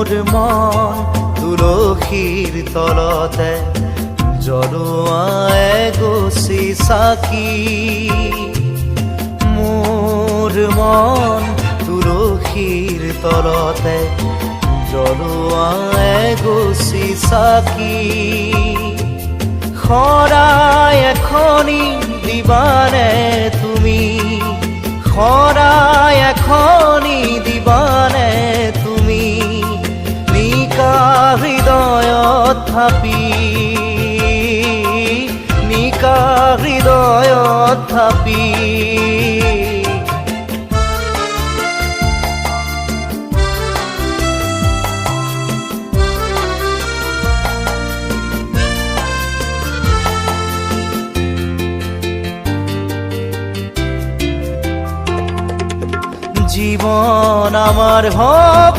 মোর মন তুলসীৰ তলতে জ্বলোৱাই গছি চাকি। মোর মন তুলসীৰ তলতে জ্বলোৱাই গছি চাকি। শৰাই এখনি দিবানে তুমি, শৰাই এখনি দিবানে তুমি, নিকা হৃদয়ত থাপি, নিকা হৃদয়ত থাপি। জীবন আমার হক